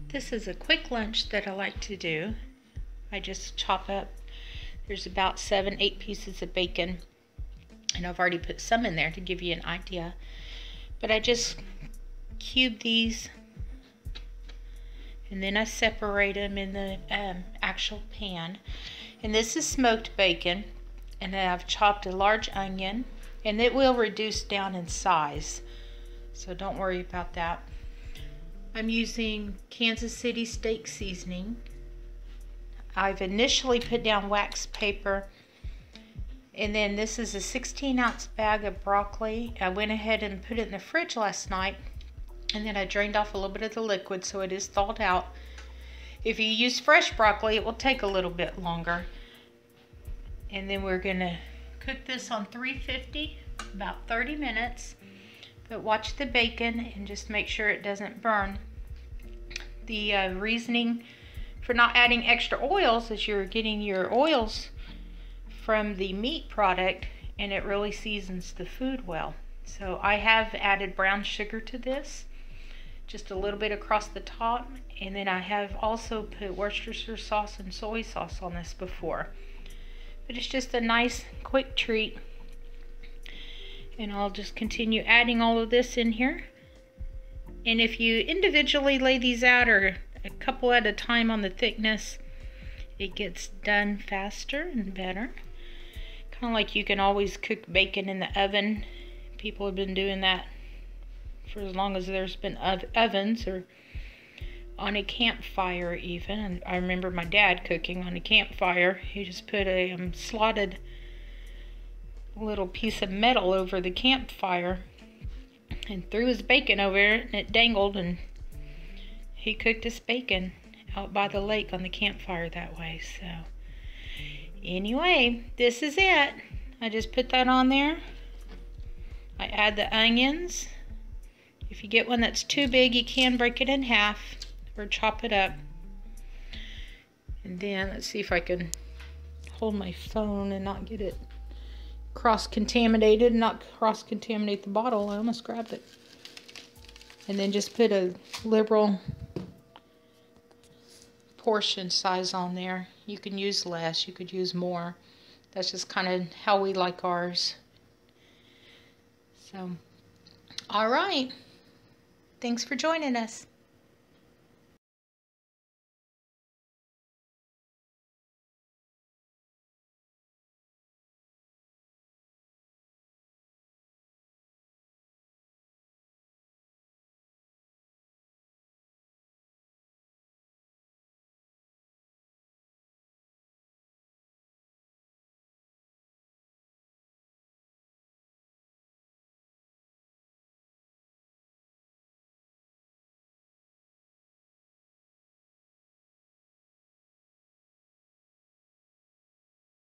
This is a quick lunch that I like to do. I just chop up, there's about 7-8 pieces of bacon, and I've already put some in there to give you an idea. But I just cube these, and then I separate them in the actual pan. And this is smoked bacon, and then I've chopped a large onion, and it will reduce down in size, so don't worry about that. I'm using Kansas City steak seasoning. I've initially put down wax paper, and then this is a 16-ounce bag of broccoli. I went ahead and put it in the fridge last night, and then I drained off a little bit of the liquid so it is thawed out. If you use fresh broccoli, it will take a little bit longer. And then we're gonna cook this on 350 about 30 minutes. But watch the bacon and just make sure it doesn't burn. The reasoning for not adding extra oils is you're getting your oils from the meat product, and it really seasons the food well. So I have added brown sugar to this, just a little bit across the top, and then I have also put Worcestershire sauce and soy sauce on this before. But it's just a nice quick treat. And I'll just continue adding all of this in here. And if you individually lay these out, or a couple at a time on the thickness, it gets done faster and better. Kind of like you can always cook bacon in the oven. People have been doing that for as long as there's been ovens, or on a campfire even. And I remember my dad cooking on a campfire. He just put a slotted little piece of metal over the campfire and threw his bacon over it, and it dangled, and he cooked his bacon out by the lake on the campfire that way. So anyway, this is it. I just put that on there. I add the onions. If you get one that's too big, you can break it in half or chop it up. And then let's see if I can hold my phone and not get it cross-contaminated, not cross-contaminate the bottle. I almost grabbed it. And then just put a liberal portion size on there. You can use less, you could use more. That's just kind of how we like ours. So, all right. Thanks for joining us.